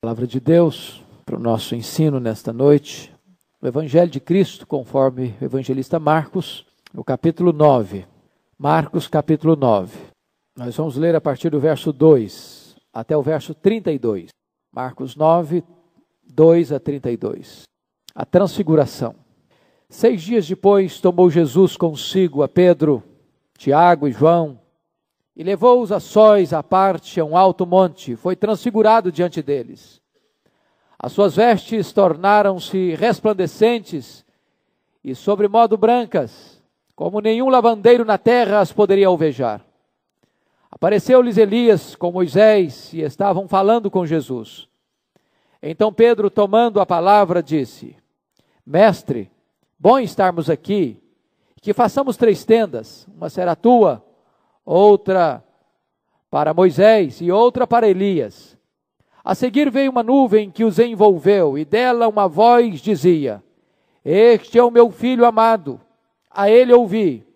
Palavra de Deus para o nosso ensino nesta noite, o Evangelho de Cristo, conforme o evangelista Marcos, no capítulo 9. Marcos, capítulo 9. Nós vamos ler a partir do verso 2 até o verso 32. Marcos 9, 2 a 32. A transfiguração. 6 dias depois, tomou Jesus consigo a Pedro, Tiago e João, e levou-os a sós à parte a um alto monte, foi transfigurado diante deles. As suas vestes tornaram-se resplandecentes e sobremodo brancas, como nenhum lavandeiro na terra as poderia alvejar. Apareceu-lhes Elias com Moisés e estavam falando com Jesus. Então Pedro, tomando a palavra, disse: Mestre, bom estarmos aqui, que façamos 3 tendas, uma será tua, outra para Moisés e outra para Elias. A seguir veio uma nuvem que os envolveu, e dela uma voz dizia: Este é o meu filho amado, a ele ouvi.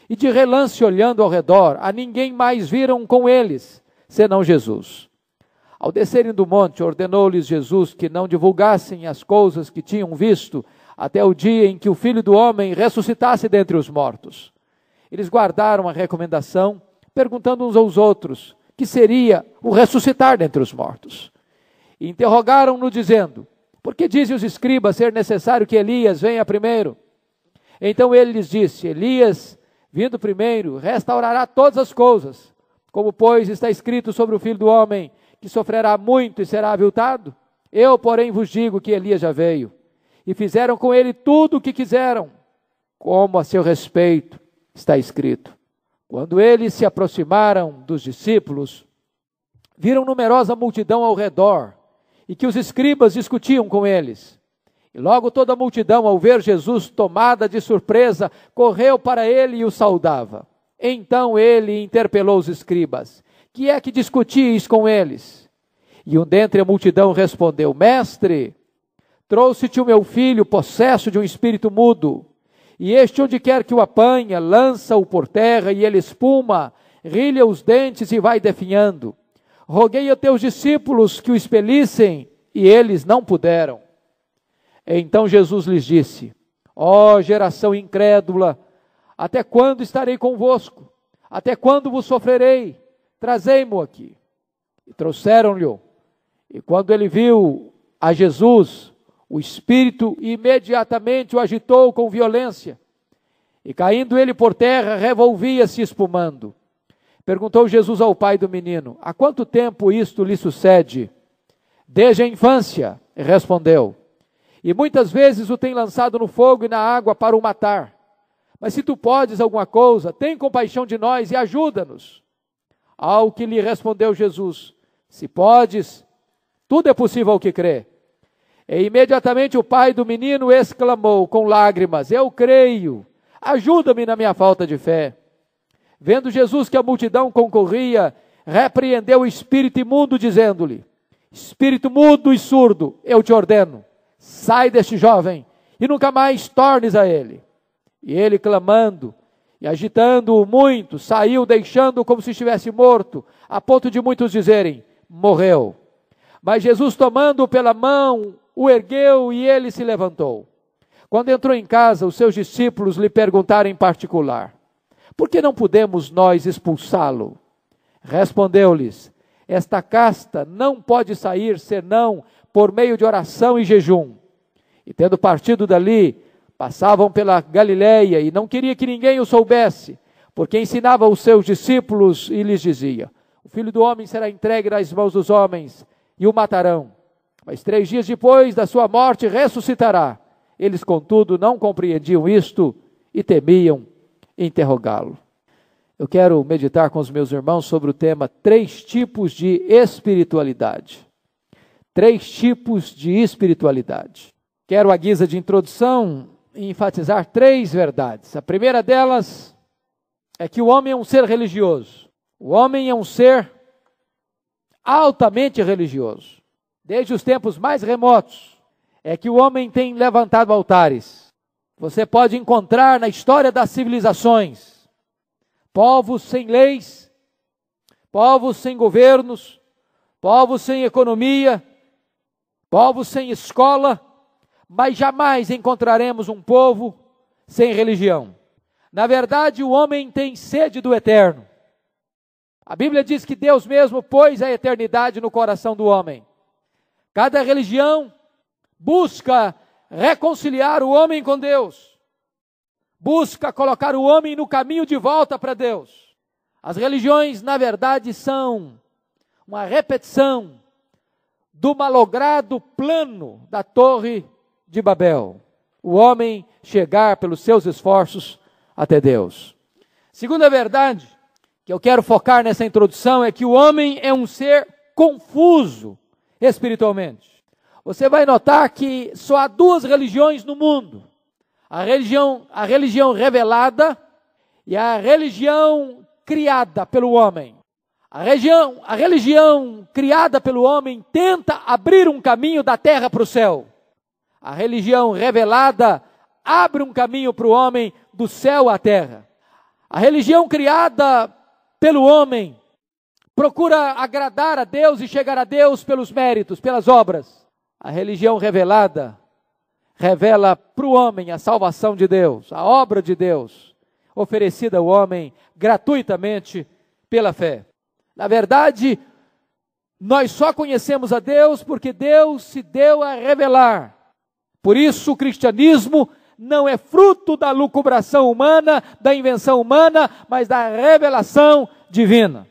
E de relance olhando ao redor, a ninguém mais viram com eles, senão Jesus. Ao descerem do monte, ordenou-lhes Jesus que não divulgassem as coisas que tinham visto, até o dia em que o Filho do Homem ressuscitasse dentre os mortos. Eles guardaram a recomendação, perguntando uns aos outros que seria o ressuscitar dentre os mortos. E interrogaram-no dizendo: Por que dizem os escribas ser necessário que Elias venha primeiro? Então ele lhes disse: Elias, vindo primeiro, restaurará todas as coisas, como pois está escrito sobre o Filho do Homem, que sofrerá muito e será aviltado. Eu, porém, vos digo que Elias já veio, e fizeram com ele tudo o que quiseram, como a seu respeito está escrito. Quando eles se aproximaram dos discípulos, viram numerosa multidão ao redor, e que os escribas discutiam com eles. E logo toda a multidão, ao ver Jesus tomada de surpresa, correu para ele e o saudava. Então ele interpelou os escribas: Que é que discutis com eles? E um dentre a multidão respondeu: Mestre, trouxe-te o meu filho, possesso de um espírito mudo. E este, onde quer que o apanha, lança-o por terra, e ele espuma, rilha os dentes e vai definhando. Roguei a teus discípulos que o expelissem, e eles não puderam. Então Jesus lhes disse: Ó geração incrédula, até quando estarei convosco? Até quando vos sofrerei? Trazei-mo aqui. E trouxeram-lhe. E quando ele viu a Jesus, o espírito imediatamente o agitou com violência, e caindo ele por terra, revolvia-se espumando. Perguntou Jesus ao pai do menino: Há quanto tempo isto lhe sucede? Desde a infância, respondeu. E muitas vezes o tem lançado no fogo e na água para o matar. Mas se tu podes alguma coisa, tem compaixão de nós e ajuda-nos. Ao que lhe respondeu Jesus: Se podes, tudo é possível ao que crê. E imediatamente o pai do menino exclamou com lágrimas: Eu creio, ajuda-me na minha falta de fé. Vendo Jesus que a multidão concorria, repreendeu o espírito imundo, dizendo-lhe: Espírito mudo e surdo, eu te ordeno, sai deste jovem e nunca mais tornes a ele. E ele, clamando e agitando-o muito, saiu, deixando-o como se estivesse morto, a ponto de muitos dizerem: Morreu. Mas Jesus, tomando-o pela mão, o ergueu e ele se levantou. Quando entrou em casa, os seus discípulos lhe perguntaram em particular: Por que não podemos nós expulsá-lo? Respondeu-lhes: Esta casta não pode sair senão por meio de oração e jejum. E tendo partido dali, passavam pela Galileia, e não queria que ninguém o soubesse, porque ensinava os seus discípulos e lhes dizia: O Filho do Homem será entregue nas mãos dos homens, e o matarão. Mas 3 dias depois da sua morte ressuscitará. Eles, contudo, não compreendiam isto e temiam interrogá-lo. Eu quero meditar com os meus irmãos sobre o tema 3 tipos de espiritualidade. 3 tipos de espiritualidade. Quero, à guisa de introdução, enfatizar 3 verdades. A primeira delas é que o homem é um ser religioso. O homem é um ser altamente religioso. Desde os tempos mais remotos, é que o homem tem levantado altares. Você pode encontrar na história das civilizações povos sem leis, povos sem governos, povos sem economia, povos sem escola, mas jamais encontraremos um povo sem religião. Na verdade, o homem tem sede do eterno. A Bíblia diz que Deus mesmo pôs a eternidade no coração do homem. Cada religião busca reconciliar o homem com Deus, busca colocar o homem no caminho de volta para Deus. As religiões, na verdade, são uma repetição do malogrado plano da Torre de Babel. O homem chegar pelos seus esforços até Deus. Segunda verdade que eu quero focar nessa introdução é que o homem é um ser confuso espiritualmente. Você vai notar que só há duas religiões no mundo. A religião revelada e a religião criada pelo homem. A religião criada pelo homem tenta abrir um caminho da terra para o céu. A religião revelada abre um caminho para o homem do céu à terra. A religião criada pelo homem procura agradar a Deus e chegar a Deus pelos méritos, pelas obras. A religião revelada revela para o homem a salvação de Deus, a obra de Deus, oferecida ao homem gratuitamente pela fé. Na verdade, nós só conhecemos a Deus porque Deus se deu a revelar. Por isso o cristianismo não é fruto da lucubração humana, da invenção humana, mas da revelação divina.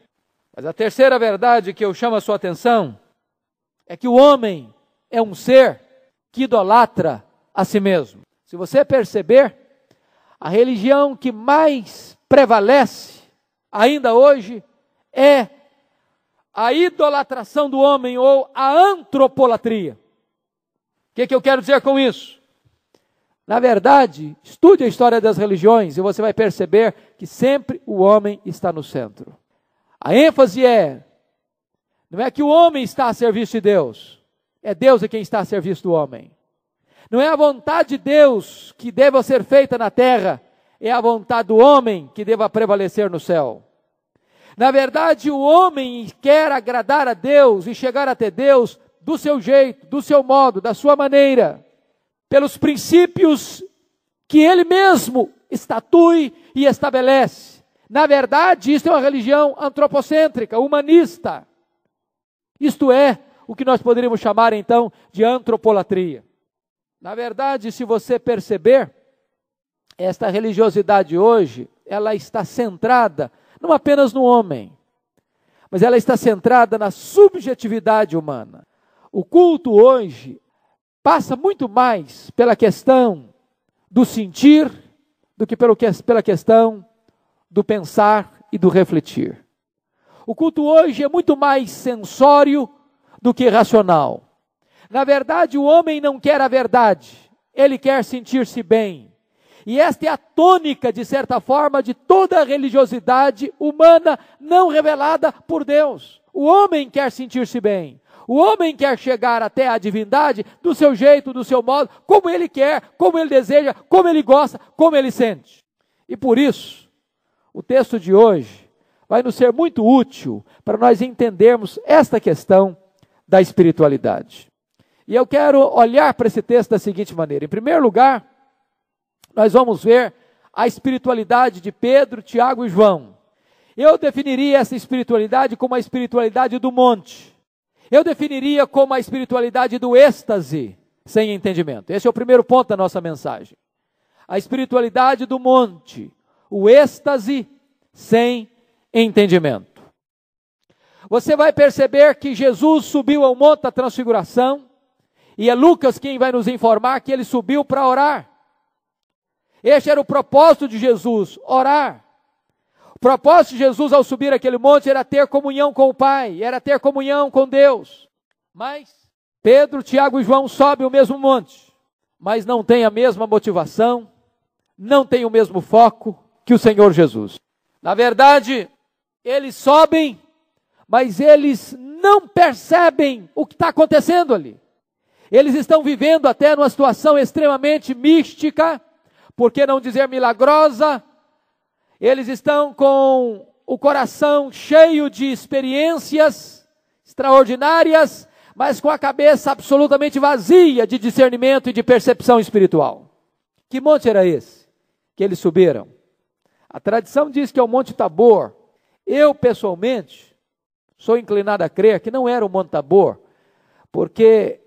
Mas a terceira verdade que eu chamo a sua atenção é que o homem é um ser que idolatra a si mesmo. Se você perceber, a religião que mais prevalece ainda hoje é a idolatração do homem ou a antropolatria. O que eu quero dizer com isso? Na verdade, estude a história das religiões e você vai perceber que sempre o homem está no centro. A ênfase não é que o homem está a serviço de Deus, é Deus quem está a serviço do homem. Não é a vontade de Deus que deva ser feita na terra, é a vontade do homem que deva prevalecer no céu. Na verdade, o homem quer agradar a Deus e chegar até Deus do seu jeito, do seu modo, da sua maneira, pelos princípios que ele mesmo estatui e estabelece. Na verdade, isso é uma religião antropocêntrica, humanista. Isto é o que nós poderíamos chamar então de antropolatria. Na verdade, se você perceber, esta religiosidade hoje, ela está centrada não apenas no homem, mas ela está centrada na subjetividade humana. O culto hoje passa muito mais pela questão do sentir do que pela questão do pensar e do refletir. O culto hoje é muito mais sensório do que racional. Na verdade, o homem não quer a verdade, ele quer sentir-se bem. E esta é a tônica, de certa forma, de toda a religiosidade humana não revelada por Deus. O homem quer sentir-se bem. O homem quer chegar até a divindade do seu jeito, do seu modo, como ele quer, como ele deseja, como ele gosta, como ele sente. E por isso, o texto de hoje vai nos ser muito útil para nós entendermos esta questão da espiritualidade. E eu quero olhar para esse texto da seguinte maneira. Em primeiro lugar, nós vamos ver a espiritualidade de Pedro, Tiago e João. Eu definiria essa espiritualidade como a espiritualidade do monte. Eu definiria como a espiritualidade do êxtase, sem entendimento. Esse é o primeiro ponto da nossa mensagem. A espiritualidade do monte, o êxtase sem entendimento. Você vai perceber que Jesus subiu ao Monte da Transfiguração, e é Lucas quem vai nos informar que ele subiu para orar. Este era o propósito de Jesus, orar. O propósito de Jesus ao subir aquele monte era ter comunhão com o Pai, era ter comunhão com Deus. Mas Pedro, Tiago e João sobem o mesmo monte, mas não têm a mesma motivação, não têm o mesmo foco que o Senhor Jesus. Na verdade, eles sobem, mas eles não percebem o que está acontecendo ali. Eles estão vivendo até numa situação extremamente mística, por que não dizer milagrosa. Eles estão com o coração cheio de experiências extraordinárias, mas com a cabeça absolutamente vazia de discernimento e de percepção espiritual. Que monte era esse que eles subiram? A tradição diz que é o Monte Tabor. Eu, pessoalmente, sou inclinado a crer que não era o Monte Tabor, porque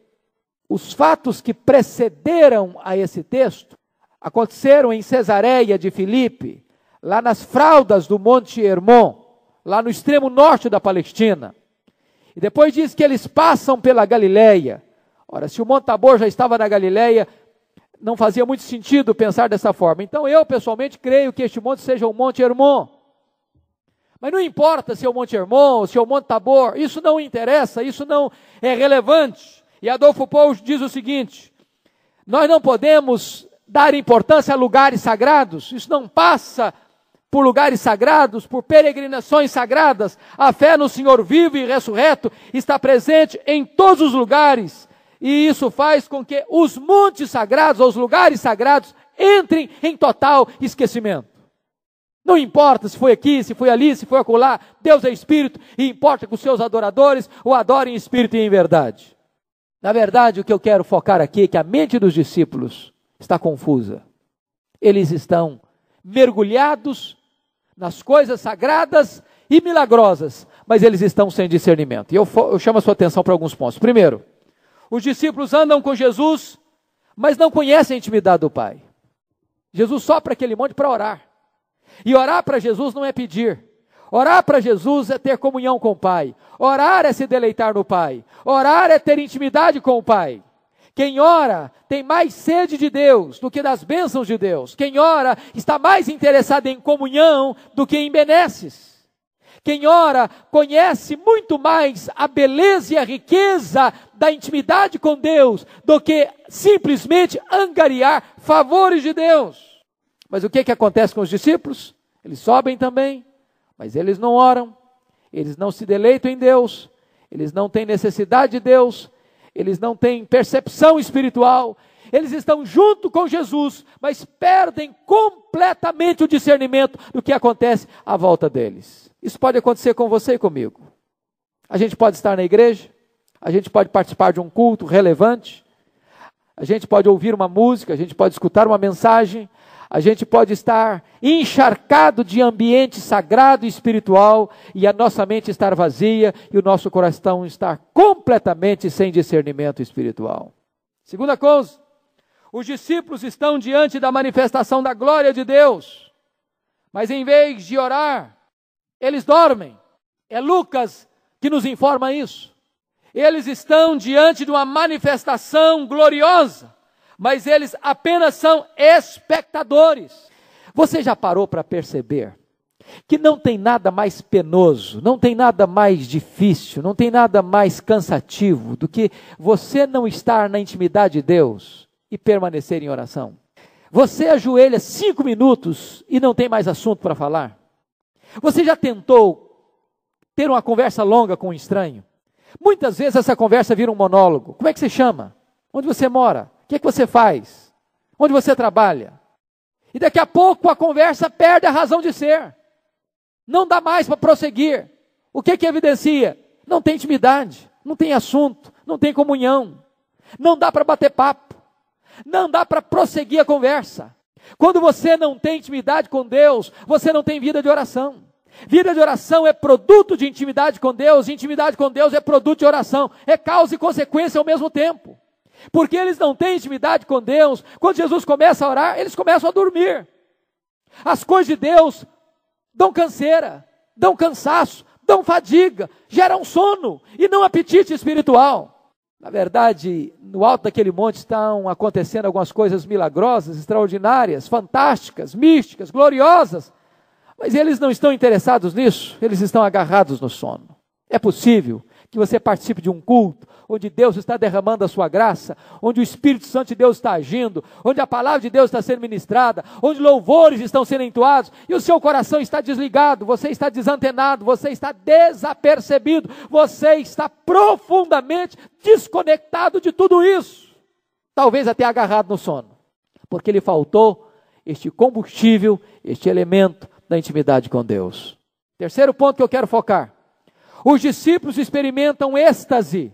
os fatos que precederam a esse texto aconteceram em Cesareia de Filipe, lá nas fraldas do Monte Hermon, lá no extremo norte da Palestina. E depois diz que eles passam pela Galileia. Ora, se o Monte Tabor já estava na Galileia, não fazia muito sentido pensar dessa forma. Então eu, pessoalmente, creio que este monte seja o Monte Hermon. Mas não importa se é o Monte Hermon, se é o Monte Tabor, isso não interessa, isso não é relevante. E Adolfo Pouso diz o seguinte: nós não podemos dar importância a lugares sagrados, isso não passa por lugares sagrados, por peregrinações sagradas. A fé no Senhor vivo e ressurreto está presente em todos os lugares, e isso faz com que os montes sagrados, os lugares sagrados, entrem em total esquecimento. Não importa se foi aqui, se foi ali, se foi acolá, Deus é Espírito, e importa que os seus adoradores o adorem em Espírito e em verdade. Na verdade, o que eu quero focar aqui é que a mente dos discípulos está confusa. Eles estão mergulhados nas coisas sagradas e milagrosas, mas eles estão sem discernimento. E eu chamo a sua atenção para alguns pontos. Primeiro, os discípulos andam com Jesus, mas não conhecem a intimidade do Pai. Jesus sobe para aquele monte para orar. E orar para Jesus não é pedir. Orar para Jesus é ter comunhão com o Pai. Orar é se deleitar no Pai. Orar é ter intimidade com o Pai. Quem ora tem mais sede de Deus do que das bênçãos de Deus. Quem ora está mais interessado em comunhão do que em benesses. Quem ora conhece muito mais a beleza e a riqueza da intimidade com Deus do que simplesmente angariar favores de Deus. Mas o que acontece com os discípulos? Eles sobem também, mas eles não oram, eles não se deleitam em Deus, eles não têm necessidade de Deus, eles não têm percepção espiritual, eles estão junto com Jesus, mas perdem completamente o discernimento do que acontece à volta deles. Isso pode acontecer com você e comigo. A gente pode estar na igreja, a gente pode participar de um culto relevante, a gente pode ouvir uma música, a gente pode escutar uma mensagem, a gente pode estar encharcado de ambiente sagrado e espiritual e a nossa mente estar vazia e o nosso coração estar completamente sem discernimento espiritual. Segunda coisa, os discípulos estão diante da manifestação da glória de Deus, mas em vez de orar, eles dormem. É Lucas que nos informa isso. Eles estão diante de uma manifestação gloriosa, mas eles apenas são espectadores. Você já parou para perceber que não tem nada mais penoso, não tem nada mais difícil, não tem nada mais cansativo do que você não estar na intimidade de Deus e permanecer em oração? Você ajoelha 5 minutos e não tem mais assunto para falar? Você já tentou ter uma conversa longa com um estranho? Muitas vezes essa conversa vira um monólogo. Como é que você chama? Onde você mora? O que é que você faz? Onde você trabalha? E daqui a pouco a conversa perde a razão de ser. Não dá mais para prosseguir. O que evidencia? Não tem intimidade, não tem assunto, não tem comunhão. Não dá para bater papo. Não dá para prosseguir a conversa. Quando você não tem intimidade com Deus, você não tem vida de oração. Vida de oração é produto de intimidade com Deus, e intimidade com Deus é produto de oração. É causa e consequência ao mesmo tempo. Porque eles não têm intimidade com Deus, quando Jesus começa a orar, eles começam a dormir. As coisas de Deus dão canseira, dão cansaço, dão fadiga, geram sono e não apetite espiritual. Na verdade, no alto daquele monte estão acontecendo algumas coisas milagrosas, extraordinárias, fantásticas, místicas, gloriosas, mas eles não estão interessados nisso, eles estão agarrados no sono. É possível que você participe de um culto, onde Deus está derramando a sua graça, onde o Espírito Santo de Deus está agindo, onde a palavra de Deus está sendo ministrada, onde louvores estão sendo entoados, e o seu coração está desligado, você está desantenado, você está desapercebido, você está profundamente desconectado de tudo isso, talvez até agarrado no sono, porque lhe faltou este combustível, este elemento da intimidade com Deus. Terceiro ponto que eu quero focar: os discípulos experimentam êxtase,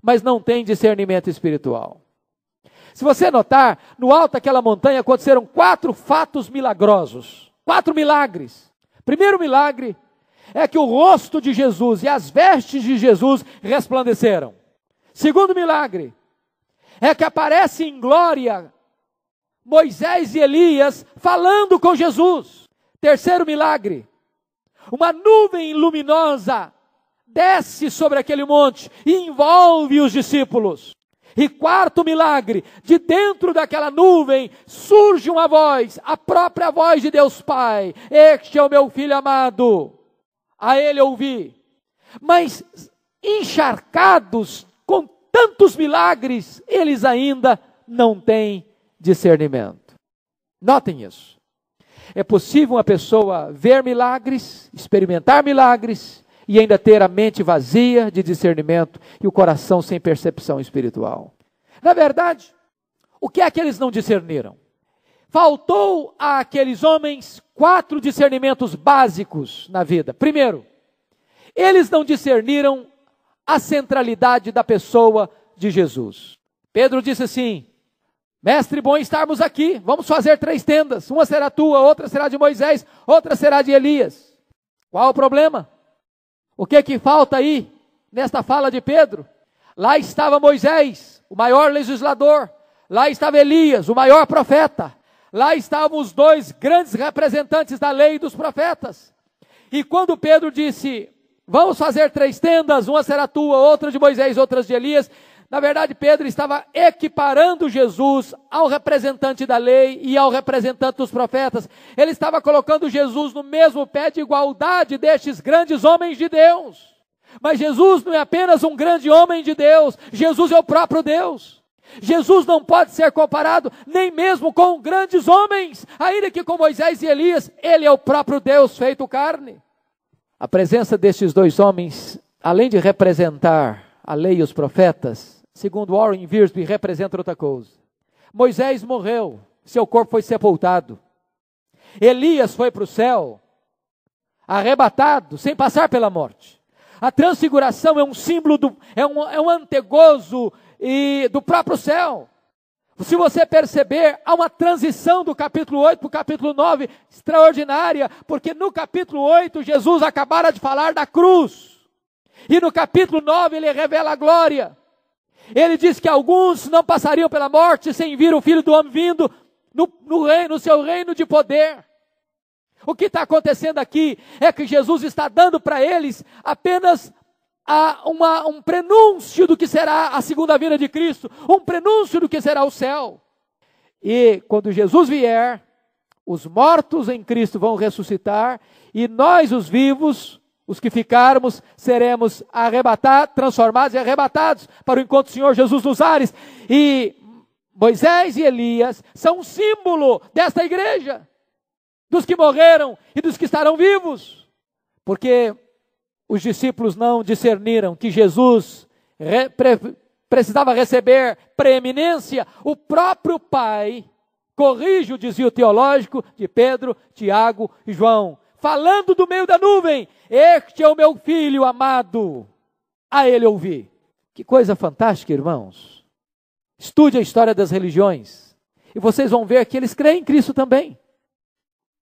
mas não têm discernimento espiritual. Se você notar, no alto daquela montanha aconteceram 4 fatos milagrosos, 4 milagres. Primeiro milagre é que o rosto de Jesus e as vestes de Jesus resplandeceram. Segundo milagre é que aparece em glória Moisés e Elias falando com Jesus. Terceiro milagre, uma nuvem luminosa desce sobre aquele monte e envolve os discípulos. E quarto milagre, de dentro daquela nuvem surge uma voz, a própria voz de Deus Pai: este é o meu filho amado, a ele ouvi. Mas encharcados com tantos milagres, eles ainda não têm discernimento. Notem isso. É possível uma pessoa ver milagres, experimentar milagres, e ainda ter a mente vazia de discernimento e o coração sem percepção espiritual. Na verdade, o que é que eles não discerniram? Faltou àqueles homens 4 discernimentos básicos na vida. Primeiro, eles não discerniram a centralidade da pessoa de Jesus. Pedro disse assim: mestre, bom estarmos aqui, vamos fazer 3 tendas, uma será tua, outra será de Moisés, outra será de Elias. Qual o problema? O que falta aí, nesta fala de Pedro? Lá estava Moisés, o maior legislador, lá estava Elias, o maior profeta, lá estavam os 2 grandes representantes da lei e dos profetas. E quando Pedro disse, vamos fazer 3 tendas, uma será tua, outra de Moisés, outras de Elias, na verdade Pedro estava equiparando Jesus ao representante da lei e ao representante dos profetas. Ele estava colocando Jesus no mesmo pé de igualdade destes grandes homens de Deus. Mas Jesus não é apenas um grande homem de Deus, Jesus é o próprio Deus. Jesus não pode ser comparado nem mesmo com grandes homens, ainda que com Moisés e Elias, ele é o próprio Deus feito carne. A presença destes 2 homens, além de representar a lei e os profetas, segundo Warren Wiersbe, representa outra coisa. Moisés morreu, seu corpo foi sepultado. Elias foi para o céu, arrebatado, sem passar pela morte. A transfiguração é um símbolo, é um antegozo do próprio céu. Se você perceber, há uma transição do capítulo 8 para o capítulo 9, extraordinária, porque no capítulo 8, Jesus acabara de falar da cruz. E no capítulo 9 ele revela a glória. Ele diz que alguns não passariam pela morte sem vir o Filho do Homem vindo no seu reino de poder. O que está acontecendo aqui é que Jesus está dando para eles apenas um prenúncio do que será a segunda vinda de Cristo, um prenúncio do que será o céu. E quando Jesus vier, os mortos em Cristo vão ressuscitar, e nós, os vivos, os que ficarmos, seremos arrebatados, transformados e arrebatados para o encontro do Senhor Jesus nos ares. E Moisés e Elias são um símbolo desta igreja, dos que morreram e dos que estarão vivos. Porque os discípulos não discerniram que Jesus precisava receber preeminência. O próprio Pai corrige o desvio teológico de Pedro, Tiago e João, falando do meio da nuvem: este é o meu filho amado, a ele ouvi. Que coisa fantástica, irmãos. Estude a história das religiões e vocês vão ver que eles creem em Cristo também,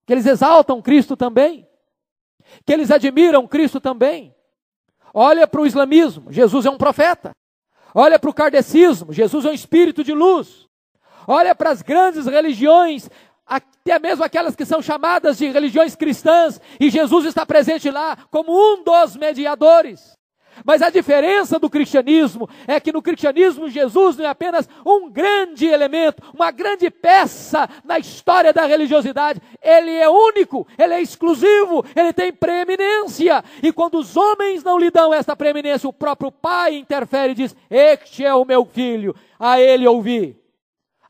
que eles exaltam Cristo também, que eles admiram Cristo também. Olha para o islamismo, Jesus é um profeta. Olha para o kardecismo, Jesus é um espírito de luz. Olha para as grandes religiões, até mesmo aquelas que são chamadas de religiões cristãs, e Jesus está presente lá como um dos mediadores. Mas a diferença do cristianismo é que no cristianismo Jesus não é apenas um grande elemento, uma grande peça na história da religiosidade. Ele é único, ele é exclusivo, ele tem preeminência. E quando os homens não lhe dão esta preeminência, o próprio Pai interfere e diz: este é o meu filho, a ele ouvi.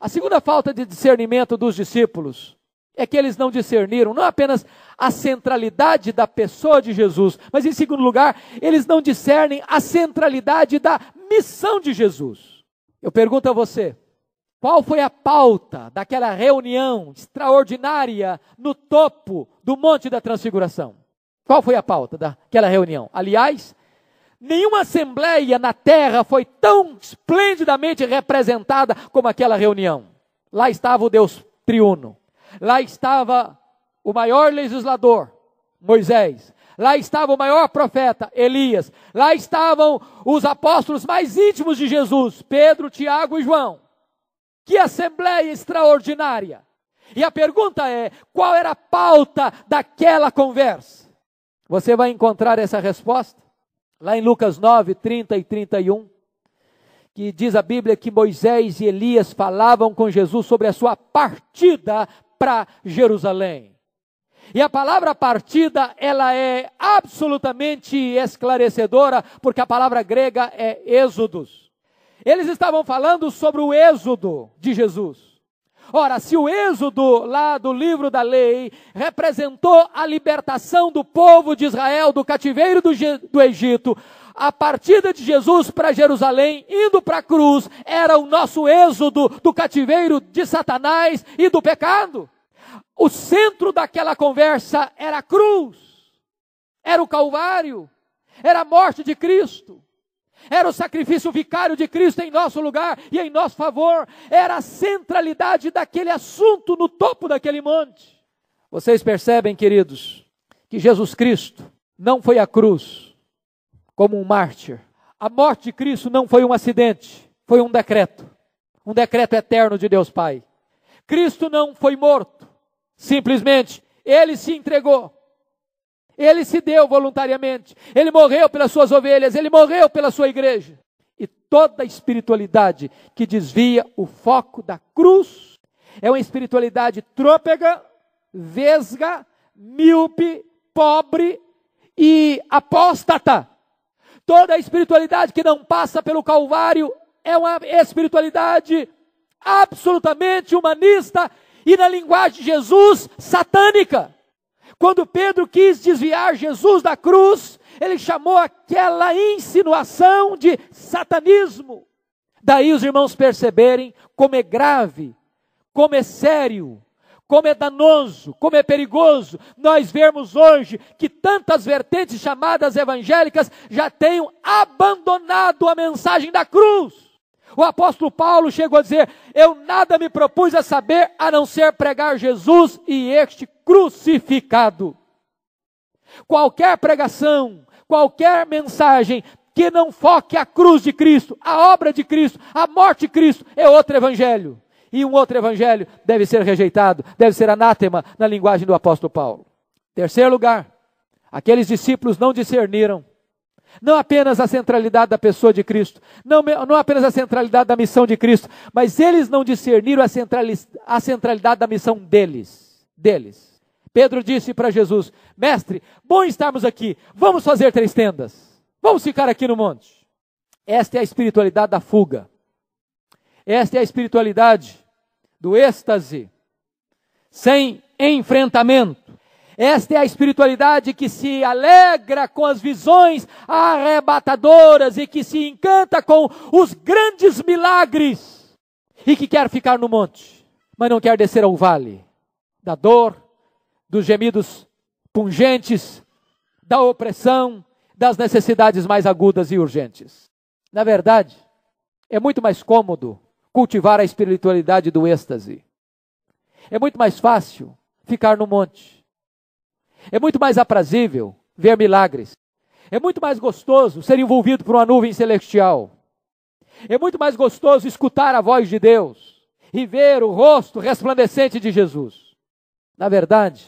A segunda falta de discernimento dos discípulos é que eles não discerniram não apenas a centralidade da pessoa de Jesus, mas em segundo lugar, eles não discernem a centralidade da missão de Jesus. Eu pergunto a você, qual foi a pauta daquela reunião extraordinária no topo do Monte da Transfiguração? Qual foi a pauta daquela reunião? Aliás, Nenhuma assembleia na terra foi tão esplendidamente representada como aquela reunião. Lá estava o Deus triuno. Lá estava o maior legislador, Moisés. Lá estava o maior profeta, Elias. Lá estavam os apóstolos mais íntimos de Jesus, Pedro, Tiago e João. Que assembleia extraordinária! E a pergunta é, qual era a pauta daquela conversa? Você vai encontrar essa resposta lá em Lucas 9, 30 e 31, que diz a Bíblia que Moisés e Elias falavam com Jesus sobre a sua partida para Jerusalém. E a palavra partida, ela é absolutamente esclarecedora, porque a palavra grega é êxodos. Eles estavam falando sobre o êxodo de Jesus. Ora, se o êxodo lá do livro da lei representou a libertação do povo de Israel do cativeiro do Egito, a partida de Jesus para Jerusalém, indo para a cruz, era o nosso êxodo do cativeiro de Satanás e do pecado. O centro daquela conversa era a cruz, era o Calvário, era a morte de Cristo, era o sacrifício vicário de Cristo em nosso lugar e em nosso favor, era a centralidade daquele assunto no topo daquele monte. Vocês percebem, queridos, que Jesus Cristo não foi à cruz como um mártir. A morte de Cristo não foi um acidente, foi um decreto eterno de Deus Pai. Cristo não foi morto. Simplesmente, ele se entregou, ele se deu voluntariamente, ele morreu pelas suas ovelhas, ele morreu pela sua igreja. E toda a espiritualidade que desvia o foco da cruz é uma espiritualidade trôpega, vesga, míope, pobre e apóstata. Toda a espiritualidade que não passa pelo Calvário é uma espiritualidade absolutamente humanista e, na linguagem de Jesus, satânica. Quando Pedro quis desviar Jesus da cruz, ele chamou aquela insinuação de satanismo. Daí os irmãos perceberem como é grave, como é sério, como é danoso, como é perigoso nós vermos hoje que tantas vertentes chamadas evangélicas já tenham abandonado a mensagem da cruz. O apóstolo Paulo chegou a dizer, eu nada me propus a saber a não ser pregar Jesus e este crucificado. Qualquer pregação, qualquer mensagem que não foque a cruz de Cristo, a obra de Cristo, a morte de Cristo, é outro evangelho. E um outro evangelho deve ser rejeitado, deve ser anátema na linguagem do apóstolo Paulo. Terceiro lugar, aqueles discípulos não discerniram não apenas a centralidade da pessoa de Cristo, não apenas a centralidade da missão de Cristo, mas eles não discerniram a centralidade da missão deles. Pedro disse para Jesus, mestre, bom estarmos aqui, vamos fazer 3 tendas, vamos ficar aqui no monte. Esta é a espiritualidade da fuga, esta é a espiritualidade do êxtase, sem enfrentamento. Esta é a espiritualidade que se alegra com as visões arrebatadoras e que se encanta com os grandes milagres e que quer ficar no monte, mas não quer descer ao vale da dor, dos gemidos pungentes, da opressão, das necessidades mais agudas e urgentes. Na verdade, é muito mais cômodo cultivar a espiritualidade do êxtase. É muito mais fácil ficar no monte. É muito mais aprazível ver milagres. É muito mais gostoso ser envolvido por uma nuvem celestial. É muito mais gostoso escutar a voz de Deus e ver o rosto resplandecente de Jesus. Na verdade,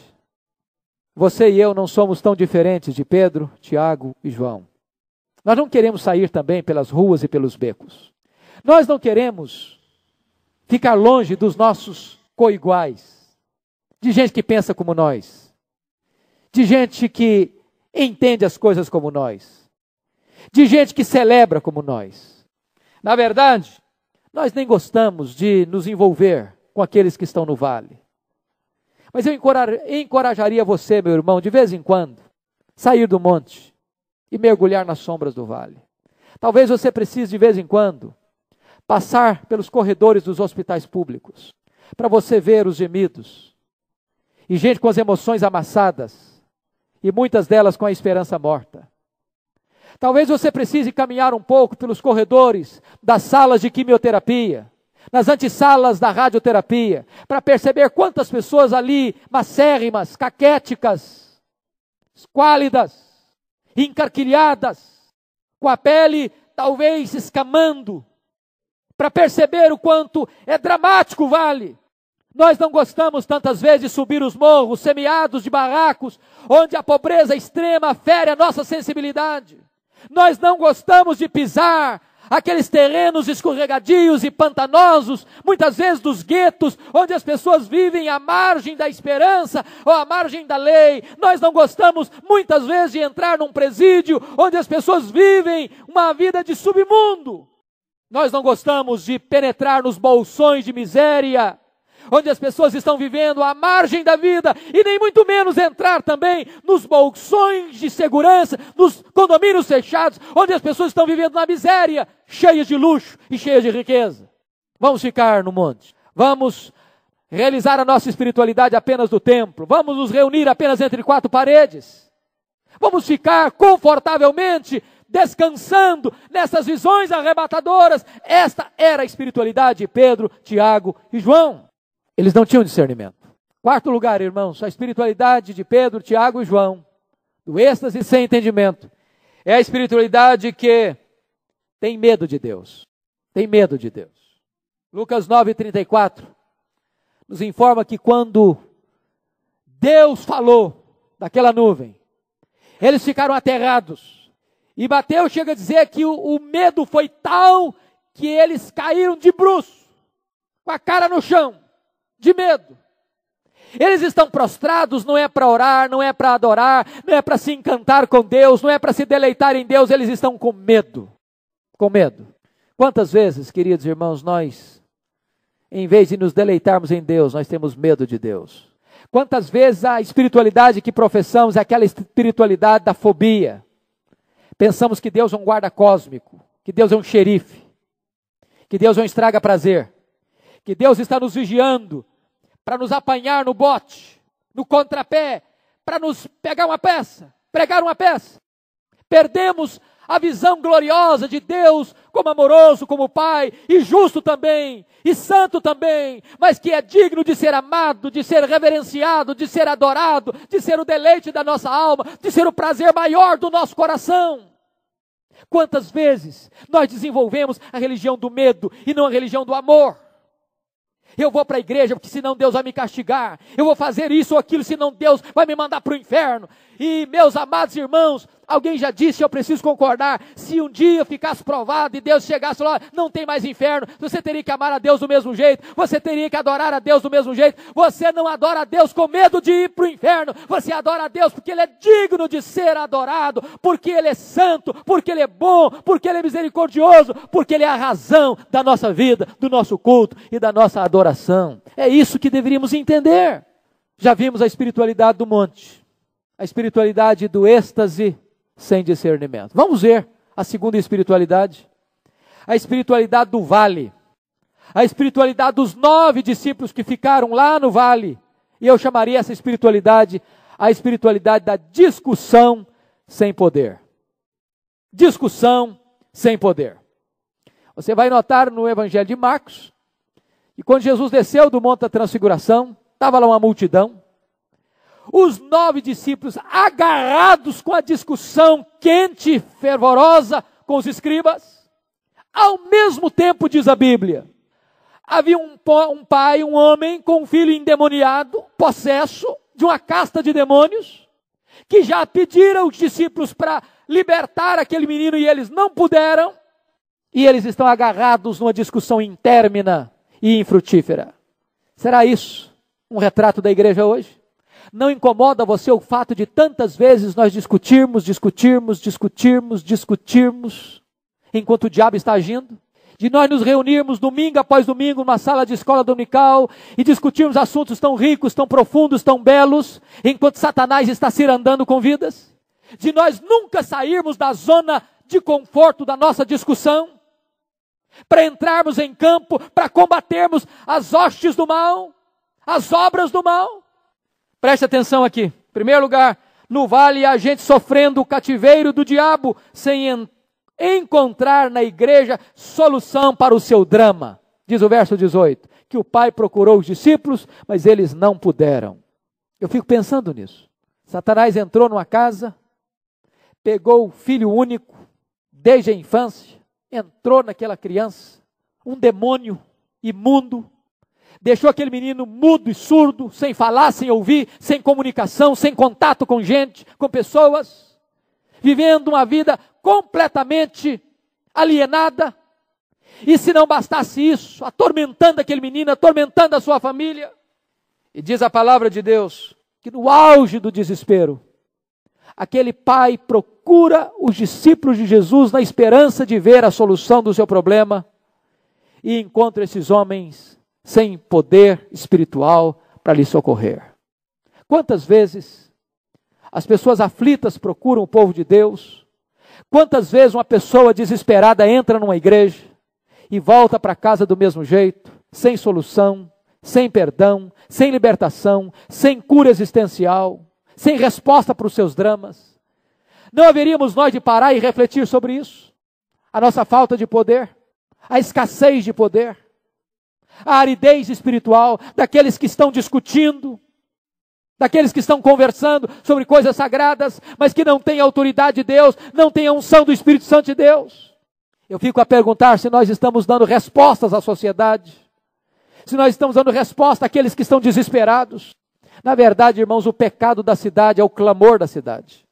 você e eu não somos tão diferentes de Pedro, Tiago e João. Nós não queremos sair também pelas ruas e pelos becos. Nós não queremos ficar longe dos nossos coiguais, de gente que pensa como nós. De gente que entende as coisas como nós. De gente que celebra como nós. Na verdade, nós nem gostamos de nos envolver com aqueles que estão no vale. Mas eu encorajaria você, meu irmão, de vez em quando, sair do monte e mergulhar nas sombras do vale. Talvez você precise, de vez em quando, passar pelos corredores dos hospitais públicos, para você ver os gemidos, e gente com as emoções amassadas, e muitas delas com a esperança morta. Talvez você precise caminhar um pouco pelos corredores das salas de quimioterapia, nas antessalas da radioterapia, para perceber quantas pessoas ali, macérrimas, caquéticas, esquálidas, encarquilhadas, com a pele talvez escamando, para perceber o quanto é dramático o vale. Nós não gostamos tantas vezes de subir os morros semiados de barracos, onde a pobreza extrema fere a nossa sensibilidade. Nós não gostamos de pisar aqueles terrenos escorregadios e pantanosos, muitas vezes dos guetos, onde as pessoas vivem à margem da esperança ou à margem da lei. Nós não gostamos muitas vezes de entrar num presídio, onde as pessoas vivem uma vida de submundo. Nós não gostamos de penetrar nos bolsões de miséria, onde as pessoas estão vivendo à margem da vida, e nem muito menos entrar também nos bolsões de segurança, nos condomínios fechados, onde as pessoas estão vivendo na miséria, cheias de luxo e cheias de riqueza. Vamos ficar no monte, vamos realizar a nossa espiritualidade apenas do templo, vamos nos reunir apenas entre quatro paredes, vamos ficar confortavelmente descansando nessas visões arrebatadoras. Esta era a espiritualidade de Pedro, Tiago e João. Eles não tinham discernimento. Quarto lugar, irmãos, a espiritualidade de Pedro, Tiago e João, do êxtase sem entendimento, é a espiritualidade que tem medo de Deus. Tem medo de Deus. Lucas 9:34 nos informa que quando Deus falou daquela nuvem, eles ficaram aterrados. E Mateus chega a dizer que o medo foi tal que eles caíram de bruços, com a cara no chão, de medo. Eles estão prostrados, não é para orar, não é para adorar, não é para se encantar com Deus, não é para se deleitar em Deus, eles estão com medo. Com medo. Quantas vezes, queridos irmãos, nós, em vez de nos deleitarmos em Deus, nós temos medo de Deus? Quantas vezes a espiritualidade que professamos é aquela espiritualidade da fobia? Pensamos que Deus é um guarda cósmico, que Deus é um xerife, que Deus é um estraga-prazer, que Deus está nos vigiando para nos apanhar no bote, no contrapé, para nos pegar uma peça, pregar uma peça. Perdemos a visão gloriosa de Deus como amoroso, como Pai, e justo também, e santo também, mas que é digno de ser amado, de ser reverenciado, de ser adorado, de ser o deleite da nossa alma, de ser o prazer maior do nosso coração. Quantas vezes nós desenvolvemos a religião do medo e não a religião do amor? Eu vou para a igreja porque senão Deus vai me castigar. Eu vou fazer isso ou aquilo, senão Deus vai me mandar para o inferno. E meus amados irmãos, alguém já disse, eu preciso concordar, se um dia ficasse provado e Deus chegasse lá, não tem mais inferno, você teria que amar a Deus do mesmo jeito, você teria que adorar a Deus do mesmo jeito. Você não adora a Deus com medo de ir para o inferno, você adora a Deus porque Ele é digno de ser adorado, porque Ele é santo, porque Ele é bom, porque Ele é misericordioso, porque Ele é a razão da nossa vida, do nosso culto e da nossa adoração. É isso que deveríamos entender. Já vimos a espiritualidade do monte, a espiritualidade do êxtase sem discernimento. Vamos ver a segunda espiritualidade, a espiritualidade do vale, a espiritualidade dos 9 discípulos que ficaram lá no vale, e eu chamaria essa espiritualidade a espiritualidade da discussão sem poder. Discussão sem poder. Você vai notar no Evangelho de Marcos, que quando Jesus desceu do Monte da Transfiguração, estava lá uma multidão, os 9 discípulos agarrados com a discussão quente, fervorosa com os escribas. Ao mesmo tempo, diz a Bíblia, havia um pai, um homem com um filho endemoniado, possesso de uma casta de demônios, que já pediram os discípulos para libertar aquele menino e eles não puderam, e eles estão agarrados numa discussão intermina e infrutífera. Será isso um retrato da igreja hoje? Não incomoda você o fato de tantas vezes nós discutirmos, enquanto o diabo está agindo? De nós nos reunirmos domingo após domingo numa sala de escola dominical e discutirmos assuntos tão ricos, tão profundos, tão belos, enquanto Satanás está cirandando com vidas? De nós nunca sairmos da zona de conforto da nossa discussão, para entrarmos em campo, para combatermos as hostes do mal, as obras do mal? Preste atenção aqui. Em primeiro lugar, no vale há gente sofrendo o cativeiro do diabo, sem encontrar na igreja solução para o seu drama. Diz o verso 18, que o Pai procurou os discípulos, mas eles não puderam. Eu fico pensando nisso. Satanás entrou numa casa, pegou o filho único, desde a infância, entrou naquela criança, um demônio imundo, deixou aquele menino mudo e surdo, sem falar, sem ouvir, sem comunicação, sem contato com gente, com pessoas, vivendo uma vida completamente alienada. E se não bastasse isso, atormentando aquele menino, atormentando a sua família. E diz a palavra de Deus, que no auge do desespero, aquele pai procura os discípulos de Jesus na esperança de ver a solução do seu problema, e encontra esses homens sem poder espiritual para lhe socorrer. Quantas vezes as pessoas aflitas procuram o povo de Deus? Quantas vezes uma pessoa desesperada entra numa igreja e volta para casa do mesmo jeito, sem solução, sem perdão, sem libertação, sem cura existencial, sem resposta para os seus dramas? Não haveríamos nós de parar e refletir sobre isso? A nossa falta de poder, a escassez de poder, a aridez espiritual daqueles que estão discutindo, daqueles que estão conversando sobre coisas sagradas, mas que não têm a autoridade de Deus, não têm a unção do Espírito Santo de Deus. Eu fico a perguntar se nós estamos dando respostas à sociedade, se nós estamos dando resposta àqueles que estão desesperados. Na verdade, irmãos, o pecado da cidade é o clamor da cidade.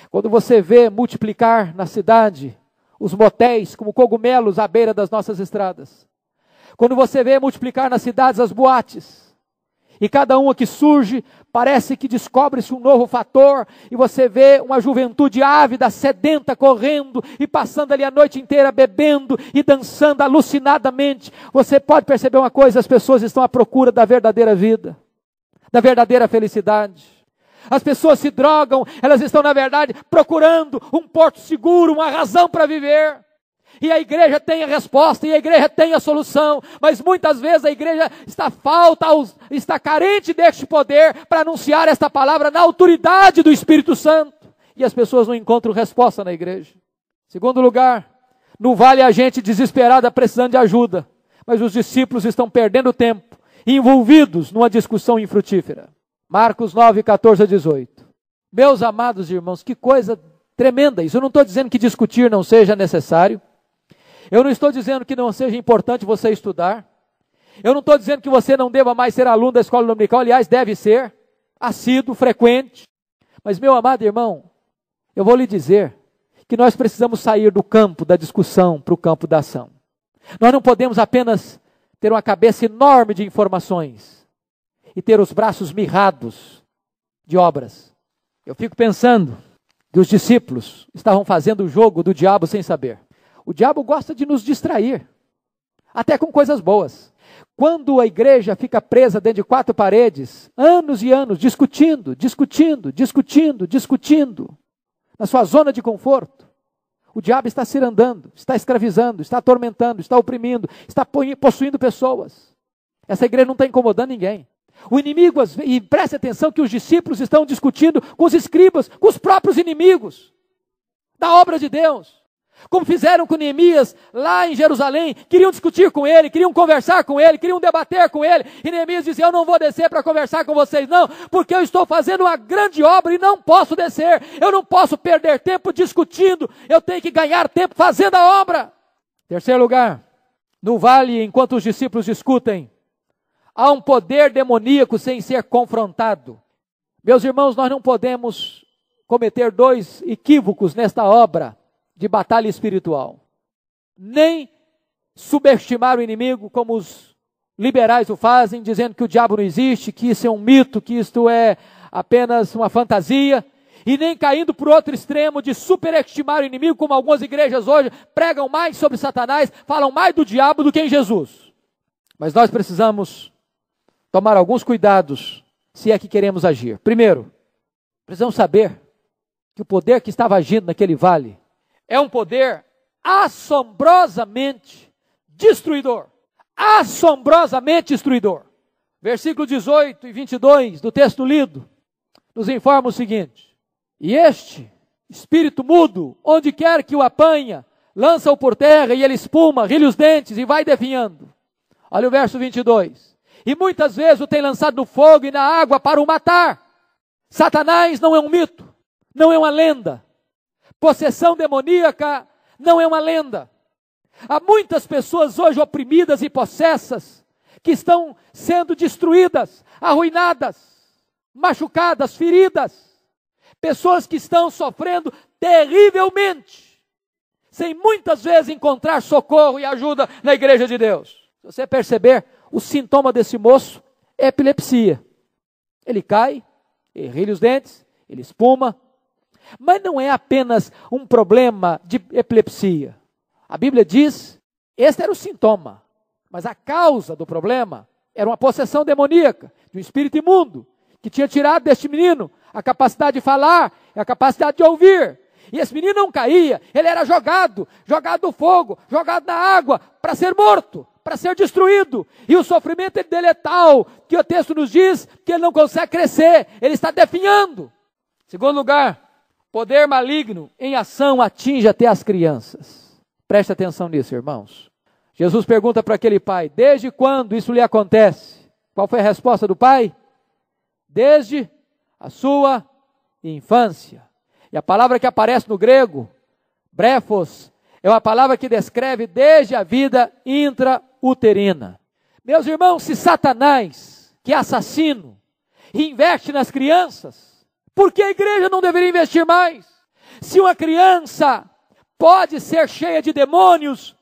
Quando você vê multiplicar na cidade os motéis como cogumelos à beira das nossas estradas, quando você vê multiplicar nas cidades as boates, e cada uma que surge, parece que descobre-se um novo fator, e você vê uma juventude ávida, sedenta, correndo, e passando ali a noite inteira bebendo e dançando alucinadamente. Você pode perceber uma coisa, as pessoas estão à procura da verdadeira vida, da verdadeira felicidade. As pessoas se drogam, elas estão na verdade procurando um porto seguro, uma razão para viver. E a igreja tem a resposta, e a igreja tem a solução, mas muitas vezes a igreja está carente deste poder para anunciar esta palavra na autoridade do Espírito Santo, e as pessoas não encontram resposta na igreja. Segundo lugar, no vale há gente desesperada precisando de ajuda, mas os discípulos estão perdendo tempo, envolvidos numa discussão infrutífera. Marcos 9, 14 a 18. Meus amados irmãos, que coisa tremenda isso. Eu não estou dizendo que discutir não seja necessário. Eu não estou dizendo que não seja importante você estudar. Eu não estou dizendo que você não deva mais ser aluno da escola dominical. Aliás, deve ser assíduo, frequente. Mas, meu amado irmão, eu vou lhe dizer que nós precisamos sair do campo da discussão para o campo da ação. Nós não podemos apenas ter uma cabeça enorme de informações e ter os braços mirrados de obras. Eu fico pensando que os discípulos estavam fazendo o jogo do diabo sem saber. O diabo gosta de nos distrair, até com coisas boas. Quando a igreja fica presa dentro de quatro paredes, anos e anos, discutindo, na sua zona de conforto, o diabo está cirandando, está escravizando, está atormentando, está oprimindo, está possuindo pessoas. Essa igreja não está incomodando ninguém. O inimigo, e preste atenção que os discípulos estão discutindo com os escribas, com os próprios inimigos da obra de Deus. Como fizeram com Neemias lá em Jerusalém, queriam discutir com ele, queriam conversar com ele, queriam debater com ele, e Neemias dizia, eu não vou descer para conversar com vocês não, porque eu estou fazendo uma grande obra e não posso descer, eu não posso perder tempo discutindo, eu tenho que ganhar tempo fazendo a obra. Terceiro lugar, no vale, enquanto os discípulos discutem, há um poder demoníaco sem ser confrontado. Meus irmãos, nós não podemos cometer dois equívocos nesta obra de batalha espiritual. Nem subestimar o inimigo, como os liberais o fazem, dizendo que o diabo não existe, que isso é um mito, que isto é apenas uma fantasia, e nem caindo para o outro extremo de superestimar o inimigo, como algumas igrejas hoje pregam mais sobre Satanás, falam mais do diabo do que em Jesus. Mas nós precisamos tomar alguns cuidados, se é que queremos agir. Primeiro, precisamos saber que o poder que estava agindo naquele vale é um poder assombrosamente destruidor. Assombrosamente destruidor. Versículo 18 e 22 do texto lido nos informa o seguinte. E este espírito mudo, onde quer que o apanha, lança-o por terra e ele espuma, rilha os dentes e vai definhando. Olha o verso 22. E muitas vezes o tem lançado no fogo e na água para o matar. Satanás não é um mito, não é uma lenda. Possessão demoníaca não é uma lenda. Há muitas pessoas hoje oprimidas e possessas que estão sendo destruídas, arruinadas, machucadas, feridas. Pessoas que estão sofrendo terrivelmente, sem muitas vezes encontrar socorro e ajuda na igreja de Deus. Se você perceber, o sintoma desse moço é epilepsia. Ele cai, rilha os dentes, ele espuma. Mas não é apenas um problema de epilepsia. A Bíblia diz, este era o sintoma. Mas a causa do problema era uma possessão demoníaca, de um espírito imundo, que tinha tirado deste menino a capacidade de falar, a capacidade de ouvir. E esse menino não caía, ele era jogado no fogo, jogado na água, para ser morto, para ser destruído. E o sofrimento dele é tal, que o texto nos diz que ele não consegue crescer, ele está definhando. Segundo lugar, poder maligno em ação atinge até as crianças. Preste atenção nisso, irmãos. Jesus pergunta para aquele pai, desde quando isso lhe acontece? Qual foi a resposta do pai? Desde a sua infância. E a palavra que aparece no grego, brefos, é uma palavra que descreve desde a vida intrauterina. Meus irmãos, se Satanás, que é assassino, investe nas crianças, por que a igreja não deveria investir mais? Se uma criança pode ser cheia de demônios,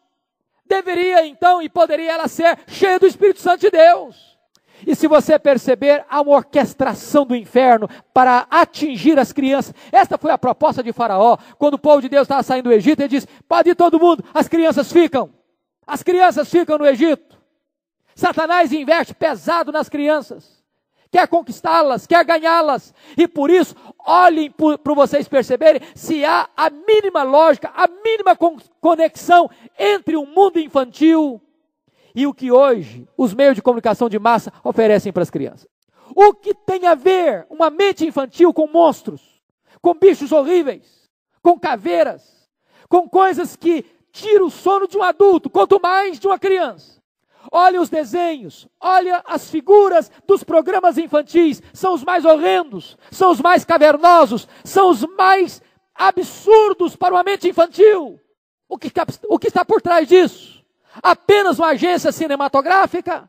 deveria então e poderia ela ser cheia do Espírito Santo de Deus. E se você perceber, há uma orquestração do inferno para atingir as crianças. Esta foi a proposta de Faraó, quando o povo de Deus estava saindo do Egito, ele disse, pode ir todo mundo, as crianças ficam no Egito. Satanás investe pesado nas crianças, quer conquistá-las, quer ganhá-las, e por isso, olhem para vocês perceberem se há a mínima lógica, a mínima conexão entre o mundo infantil e o que hoje os meios de comunicação de massa oferecem para as crianças. O que tem a ver uma mente infantil com monstros, com bichos horríveis, com caveiras, com coisas que tiram o sono de um adulto, quanto mais de uma criança. Olha os desenhos, olha as figuras dos programas infantis, são os mais horrendos, são os mais cavernosos, são os mais absurdos para uma mente infantil. O que está por trás disso? Apenas uma agência cinematográfica?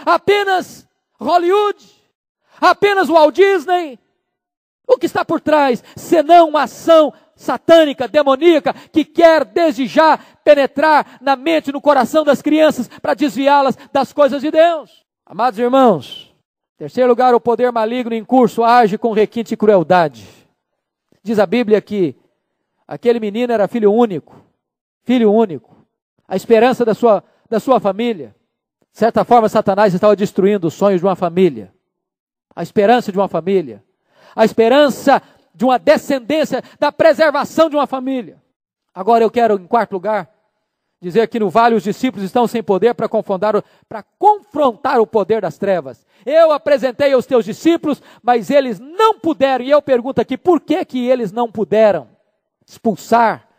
Apenas Hollywood? Apenas Walt Disney? O que está por trás, senão uma ação satânica, demoníaca, que quer desde já penetrar na mente, no coração das crianças, para desviá-las das coisas de Deus? Amados irmãos, em terceiro lugar, o poder maligno em curso age com requinte e crueldade. Diz a Bíblia que aquele menino era filho único, a esperança da sua família. De certa forma, Satanás estava destruindo os sonhos de uma família, a esperança de uma família, a esperança de uma descendência, da preservação de uma família. Agora eu quero, em quarto lugar, dizer que no vale os discípulos estão sem poder para confrontar o poder das trevas. Eu apresentei aos teus discípulos, mas eles não puderam. E eu pergunto aqui, por que eles não puderam expulsar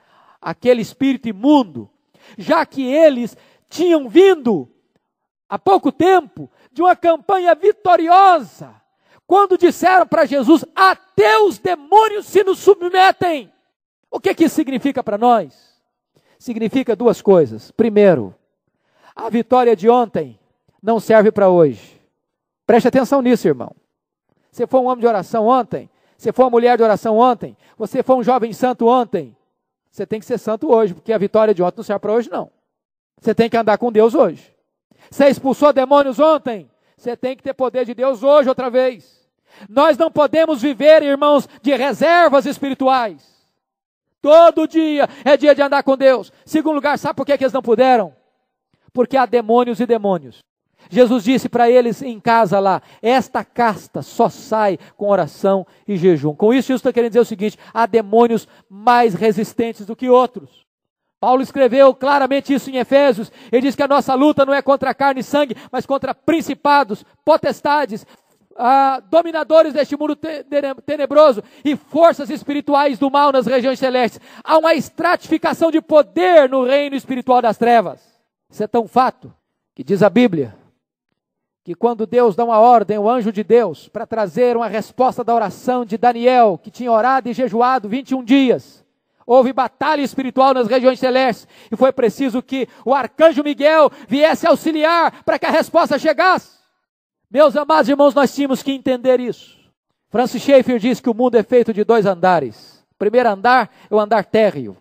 aquele espírito imundo? Já que eles tinham vindo, há pouco tempo, de uma campanha vitoriosa, quando disseram para Jesus, até os demônios se nos submetem. O que isso significa para nós? Significa duas coisas. Primeiro, a vitória de ontem não serve para hoje. Preste atenção nisso, irmão. Você foi um homem de oração ontem, você foi uma mulher de oração ontem, você foi um jovem santo ontem, você tem que ser santo hoje, porque a vitória de ontem não serve para hoje, não. Você tem que andar com Deus hoje. Você expulsou demônios ontem, você tem que ter poder de Deus hoje outra vez. Nós não podemos viver, irmãos, de reservas espirituais. Todo dia é dia de andar com Deus. Segundo lugar, sabe por que eles não puderam? Porque há demônios e demônios. Jesus disse para eles em casa lá, esta casta só sai com oração e jejum. Com isso, Jesus está querendo dizer o seguinte, há demônios mais resistentes do que outros. Paulo escreveu claramente isso em Efésios. Ele diz que a nossa luta não é contra carne e sangue, mas contra principados, potestades, dominadores deste mundo tenebroso e forças espirituais do mal nas regiões celestes. Há uma estratificação de poder no reino espiritual das trevas. Isso é tão fato que diz a Bíblia que quando Deus dá uma ordem, o anjo de Deus, para trazer uma resposta da oração de Daniel, que tinha orado e jejuado 21 dias, houve batalha espiritual nas regiões celestes e foi preciso que o arcanjo Miguel viesse auxiliar para que a resposta chegasse. Meus amados irmãos, nós tínhamos que entender isso. Francis Schaeffer diz que o mundo é feito de 2 andares. O primeiro andar é o andar térreo.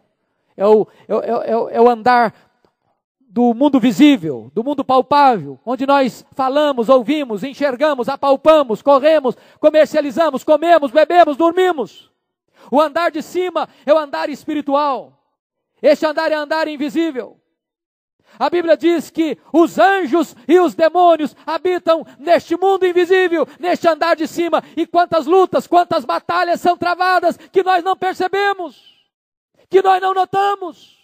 É o andar do mundo visível, do mundo palpável, onde nós falamos, ouvimos, enxergamos, apalpamos, corremos, comercializamos, comemos, bebemos, dormimos. O andar de cima é o andar espiritual. Este andar é andar invisível. A Bíblia diz que os anjos e os demônios habitam neste mundo invisível, neste andar de cima. E quantas lutas, quantas batalhas são travadas que nós não percebemos, que nós não notamos.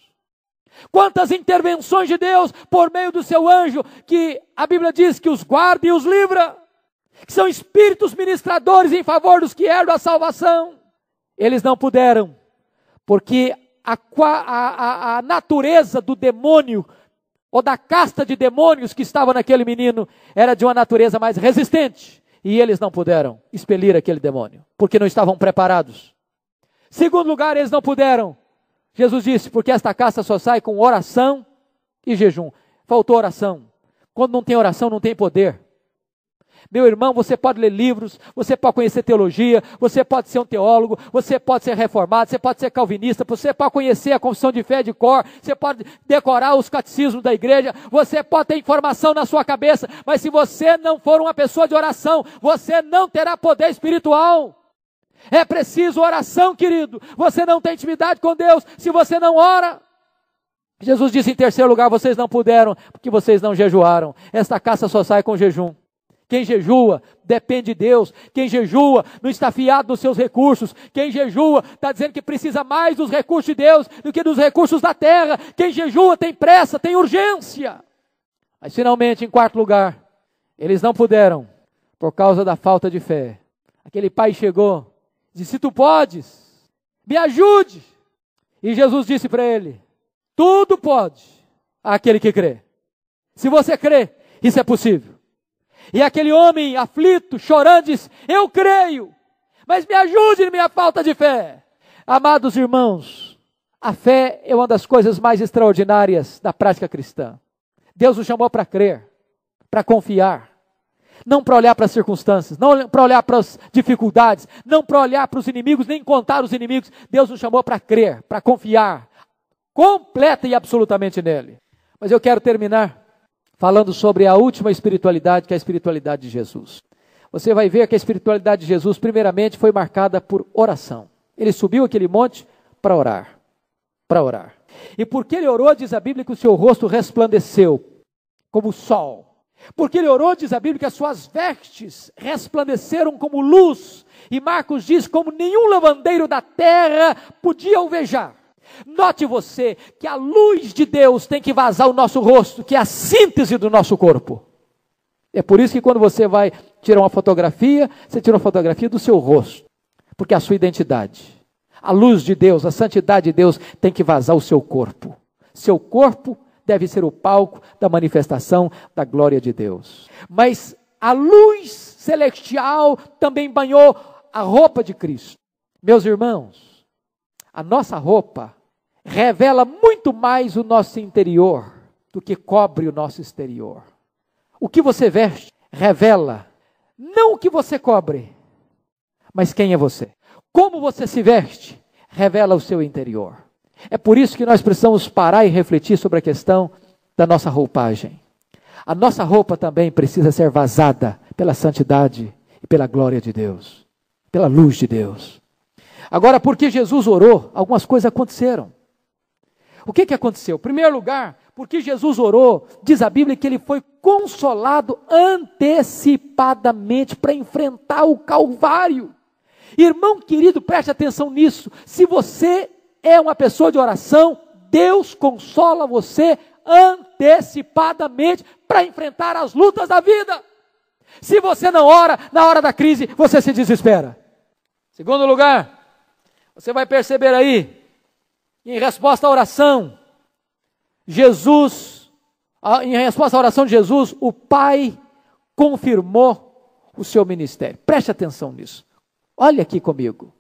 Quantas intervenções de Deus por meio do seu anjo, que a Bíblia diz que os guarda e os livra, que são espíritos ministradores em favor dos que herdam a salvação. Eles não puderam, porque a natureza do demônio, ou da casta de demônios que estava naquele menino, era de uma natureza mais resistente. E eles não puderam expelir aquele demônio, porque não estavam preparados. Segundo lugar, eles não puderam. Jesus disse, porque esta casta só sai com oração e jejum. Faltou oração. Quando não tem oração, não tem poder. Meu irmão, você pode ler livros, você pode conhecer teologia, você pode ser um teólogo, você pode ser reformado, você pode ser calvinista, você pode conhecer a confissão de fé de cor, você pode decorar os catecismos da igreja, você pode ter informação na sua cabeça, mas se você não for uma pessoa de oração, você não terá poder espiritual. É preciso oração, querido. Você não tem intimidade com Deus se você não ora. Jesus disse em terceiro lugar, vocês não puderam, porque vocês não jejuaram. Esta caça só sai com jejum. Quem jejua depende de Deus. Quem jejua não está fiado nos seus recursos. Quem jejua está dizendo que precisa mais dos recursos de Deus do que dos recursos da terra. Quem jejua tem pressa, tem urgência. Mas finalmente, em quarto lugar, eles não puderam por causa da falta de fé. Aquele pai chegou, disse, se tu podes, me ajude. E Jesus disse para ele, tudo pode àquele que crê. Se você crê, isso é possível. E aquele homem aflito, chorando, disse, eu creio, mas me ajude em minha falta de fé. Amados irmãos, a fé é uma das coisas mais extraordinárias da prática cristã. Deus nos chamou para crer, para confiar, não para olhar para as circunstâncias, não para olhar para as dificuldades, não para olhar para os inimigos, nem contar os inimigos. Deus nos chamou para crer, para confiar, completa e absolutamente nele. Mas eu quero terminar falando sobre a última espiritualidade, que é a espiritualidade de Jesus. Você vai ver que a espiritualidade de Jesus, primeiramente, foi marcada por oração. Ele subiu aquele monte para orar. Para orar. E porque ele orou, diz a Bíblia que o seu rosto resplandeceu como o sol. Porque ele orou, diz a Bíblia que as suas vestes resplandeceram como luz. E Marcos diz, como nenhum lavandeiro da terra podia alvejar. Note você que a luz de Deus tem que vazar o nosso rosto, que é a síntese do nosso corpo. É por isso que quando você vai tirar uma fotografia, você tira uma fotografia do seu rosto, porque é a sua identidade. A luz de Deus, a santidade de Deus tem que vazar o seu corpo. Seu corpo deve ser o palco da manifestação da glória de Deus. Mas a luz celestial também banhou a roupa de Cristo. Meus irmãos, a nossa roupa revela muito mais o nosso interior do que cobre o nosso exterior. O que você veste revela não o que você cobre, mas quem é você. Como você se veste revela o seu interior. É por isso que nós precisamos parar e refletir sobre a questão da nossa roupagem. A nossa roupa também precisa ser vazada pela santidade e pela glória de Deus, pela luz de Deus. Agora, porque Jesus orou, algumas coisas aconteceram. O que aconteceu? Em primeiro lugar, porque Jesus orou, diz a Bíblia que ele foi consolado antecipadamente para enfrentar o Calvário. Irmão querido, preste atenção nisso. Se você é uma pessoa de oração, Deus consola você antecipadamente para enfrentar as lutas da vida. Se você não ora, na hora da crise, você se desespera. Segundo lugar, você vai perceber aí, em resposta à oração, em resposta à oração de Jesus, o Pai confirmou o seu ministério. Preste atenção nisso. Olha aqui comigo.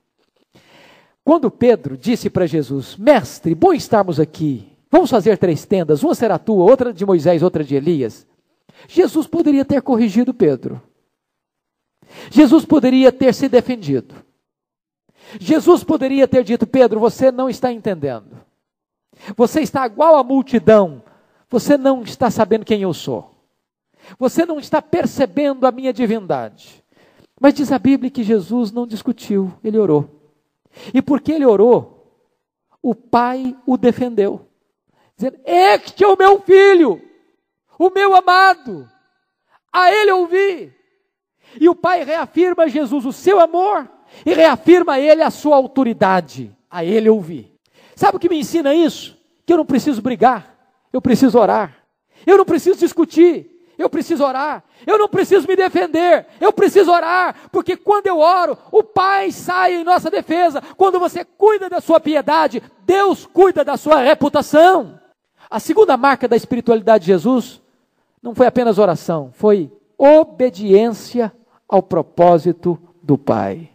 Quando Pedro disse para Jesus: Mestre, bom estarmos aqui. Vamos fazer 3 tendas, uma será tua, outra de Moisés, outra de Elias. Jesus poderia ter corrigido Pedro. Jesus poderia ter se defendido. Jesus poderia ter dito: Pedro, você não está entendendo. Você está igual à multidão. Você não está sabendo quem eu sou. Você não está percebendo a minha divindade. Mas diz a Bíblia que Jesus não discutiu, ele orou. E porque ele orou, o Pai o defendeu. Dizendo: este é o meu filho, o meu amado, a ele ouvi. E o Pai reafirma a Jesus o seu amor e reafirma a ele a sua autoridade, a ele ouvi. Sabe o que me ensina isso? Que eu não preciso brigar, eu preciso orar. Eu não preciso discutir, eu preciso orar. Eu não preciso me defender, eu preciso orar. Porque quando eu oro, o Pai sai em nossa defesa. Quando você cuida da sua piedade, Deus cuida da sua reputação. A segunda marca da espiritualidade de Jesus não foi apenas oração, foi obediência ao propósito do Pai.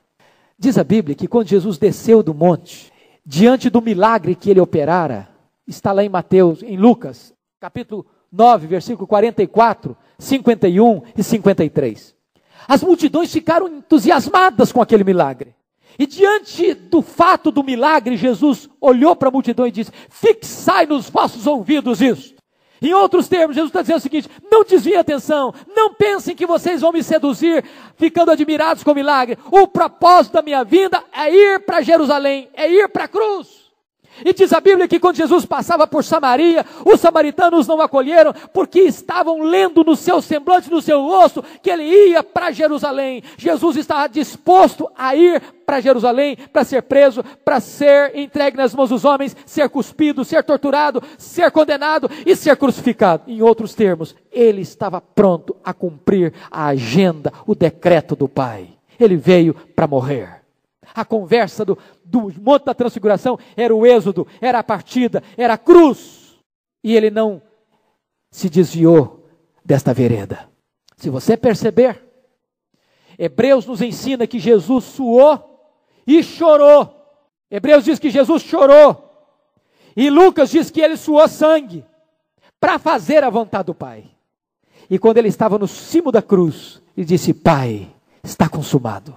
Diz a Bíblia que quando Jesus desceu do monte, diante do milagre que ele operara, está lá em Mateus, em Lucas, capítulo 9, versículo 44, 51 e 53. As multidões ficaram entusiasmadas com aquele milagre. E diante do fato do milagre, Jesus olhou para a multidão e disse: fixai nos vossos ouvidos isto. Em outros termos, Jesus está dizendo o seguinte: não desviem a atenção, não pensem que vocês vão me seduzir, ficando admirados com o milagre. O propósito da minha vinda é ir para Jerusalém, é ir para a cruz. E diz a Bíblia que quando Jesus passava por Samaria, os samaritanos não o acolheram, porque estavam lendo no seu semblante, no seu rosto, que ele ia para Jerusalém. Jesus estava disposto a ir para Jerusalém, para ser preso, para ser entregue nas mãos dos homens, ser cuspido, ser torturado, ser condenado e ser crucificado. Em outros termos, ele estava pronto a cumprir a agenda, o decreto do Pai. Ele veio para morrer. A conversa do Monte da Transfiguração era o êxodo, era a partida, era a cruz. E ele não se desviou desta vereda. Se você perceber, Hebreus nos ensina que Jesus suou e chorou. Hebreus diz que Jesus chorou. E Lucas diz que ele suou sangue para fazer a vontade do Pai. E quando ele estava no cimo da cruz, ele disse: Pai, está consumado.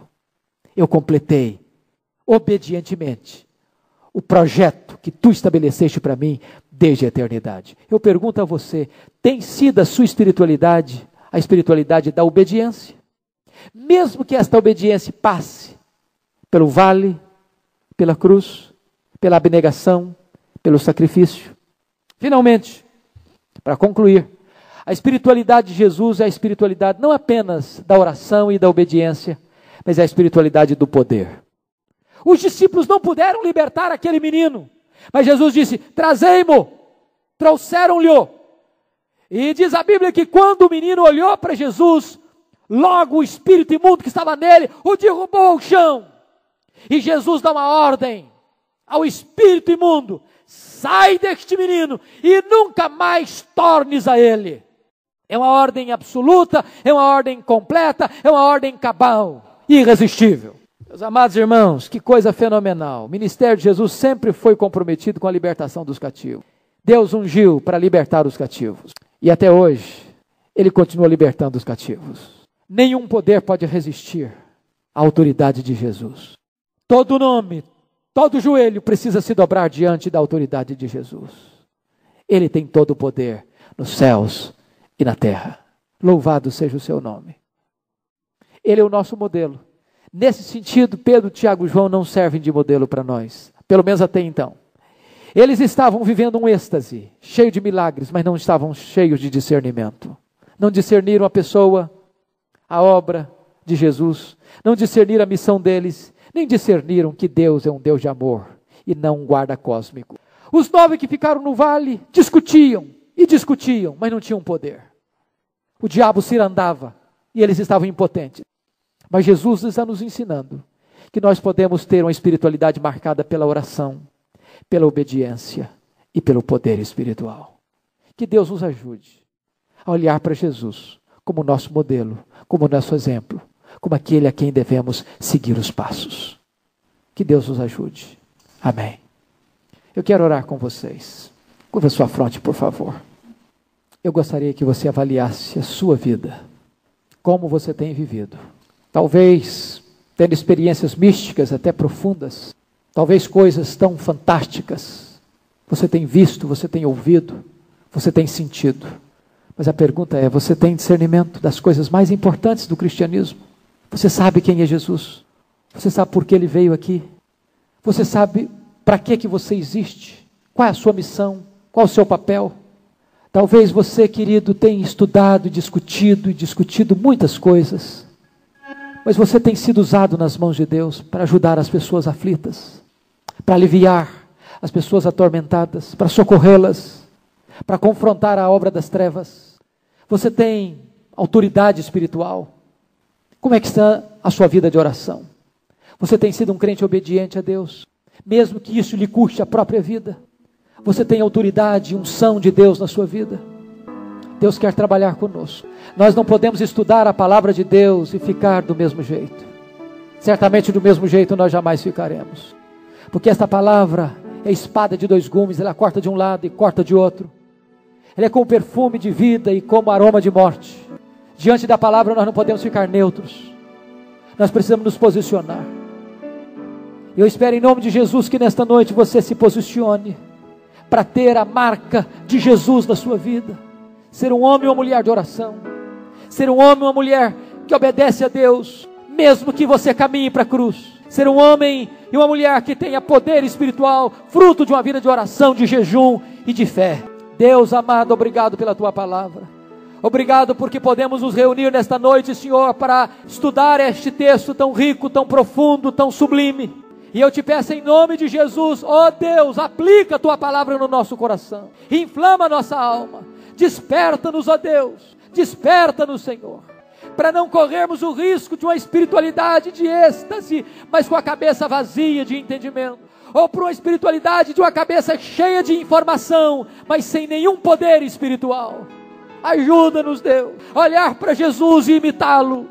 Eu completei obedientemente o projeto que tu estabeleceste para mim desde a eternidade. Eu pergunto a você: tem sido a sua espiritualidade a espiritualidade da obediência? Mesmo que esta obediência passe pelo vale, pela cruz, pela abnegação, pelo sacrifício. Finalmente, para concluir, a espiritualidade de Jesus é a espiritualidade não apenas da oração e da obediência, mas é a espiritualidade do poder. Os discípulos não puderam libertar aquele menino, mas Jesus disse: trazei-mo. Trouxeram-lhe. E diz a Bíblia que quando o menino olhou para Jesus, logo o espírito imundo que estava nele o derrubou ao chão. E Jesus dá uma ordem ao espírito imundo: sai deste menino e nunca mais tornes a ele. É uma ordem absoluta, é uma ordem completa, é uma ordem cabal, irresistível. Meus amados irmãos, que coisa fenomenal. O ministério de Jesus sempre foi comprometido com a libertação dos cativos. Deus ungiu para libertar os cativos. E até hoje, Ele continua libertando os cativos. Nenhum poder pode resistir à autoridade de Jesus. Todo nome, todo joelho precisa se dobrar diante da autoridade de Jesus. Ele tem todo o poder nos céus e na terra. Louvado seja o seu nome. Ele é o nosso modelo. Nesse sentido, Pedro, Tiago e João não servem de modelo para nós, pelo menos até então. Eles estavam vivendo um êxtase, cheio de milagres, mas não estavam cheios de discernimento. Não discerniram a pessoa, a obra de Jesus, não discerniram a missão deles, nem discerniram que Deus é um Deus de amor e não um guarda cósmico. Os 9 que ficaram no vale discutiam, mas não tinham poder. O diabo cirandava e eles estavam impotentes. Mas Jesus está nos ensinando que nós podemos ter uma espiritualidade marcada pela oração, pela obediência e pelo poder espiritual. Que Deus nos ajude a olhar para Jesus como nosso modelo, como nosso exemplo, como aquele a quem devemos seguir os passos. Que Deus nos ajude. Amém. Eu quero orar com vocês. Curva sua fronte, por favor. Eu gostaria que você avaliasse a sua vida, como você tem vivido. Talvez tendo experiências místicas até profundas, talvez coisas tão fantásticas. Você tem visto, você tem ouvido, você tem sentido. Mas a pergunta é, você tem discernimento das coisas mais importantes do cristianismo? Você sabe quem é Jesus? Você sabe por que Ele veio aqui? Você sabe para que você existe? Qual é a sua missão? Qual é o seu papel? Talvez você, querido, tenha estudado e discutido muitas coisas, mas você tem sido usado nas mãos de Deus para ajudar as pessoas aflitas, para aliviar as pessoas atormentadas, para socorrê-las, para confrontar a obra das trevas. Você tem autoridade espiritual. Como é que está a sua vida de oração? Você tem sido um crente obediente a Deus, mesmo que isso lhe custe a própria vida? Você tem autoridade e unção de Deus na sua vida? Deus quer trabalhar conosco. Nós não podemos estudar a palavra de Deus e ficar do mesmo jeito. Certamente do mesmo jeito nós jamais ficaremos. Porque esta palavra é espada de dois gumes, ela corta de um lado e corta de outro. Ela é como perfume de vida e como aroma de morte. Diante da palavra nós não podemos ficar neutros. Nós precisamos nos posicionar. Eu espero em nome de Jesus que nesta noite você se posicione para ter a marca de Jesus na sua vida. Ser um homem ou uma mulher de oração. Ser um homem ou uma mulher que obedece a Deus, mesmo que você caminhe para a cruz. Ser um homem e uma mulher que tenha poder espiritual, fruto de uma vida de oração, de jejum e de fé. Deus amado, obrigado pela Tua palavra. Obrigado porque podemos nos reunir nesta noite, Senhor, para estudar este texto tão rico, tão profundo, tão sublime. E eu te peço em nome de Jesus, ó Deus, aplica a Tua palavra no nosso coração. Inflama a nossa alma. Desperta-nos, ó Deus. Desperta-nos, Senhor. Para não corrermos o risco de uma espiritualidade de êxtase, mas com a cabeça vazia de entendimento. Ou para uma espiritualidade de uma cabeça cheia de informação, mas sem nenhum poder espiritual. Ajuda-nos, Deus, a olhar para Jesus e imitá-lo.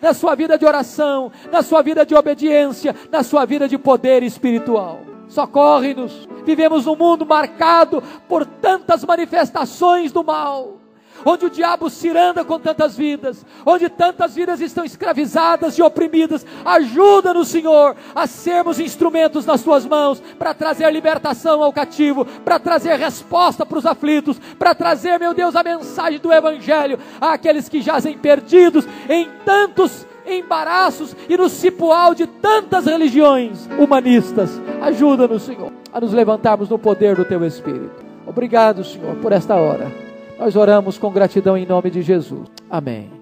Na sua vida de oração, na sua vida de obediência, na sua vida de poder espiritual. Socorre-nos. Vivemos num mundo marcado por tantas manifestações do mal, onde o diabo ciranda com tantas vidas, onde tantas vidas estão escravizadas e oprimidas. Ajuda-nos, Senhor, a sermos instrumentos nas Tuas mãos, para trazer libertação ao cativo, para trazer resposta para os aflitos, para trazer, meu Deus, a mensagem do Evangelho àqueles que jazem perdidos em tantos embaraços e no cipoal de tantas religiões humanistas. Ajuda-nos, Senhor, a nos levantarmos no poder do Teu Espírito. Obrigado, Senhor, por esta hora. Nós oramos com gratidão em nome de Jesus. Amém.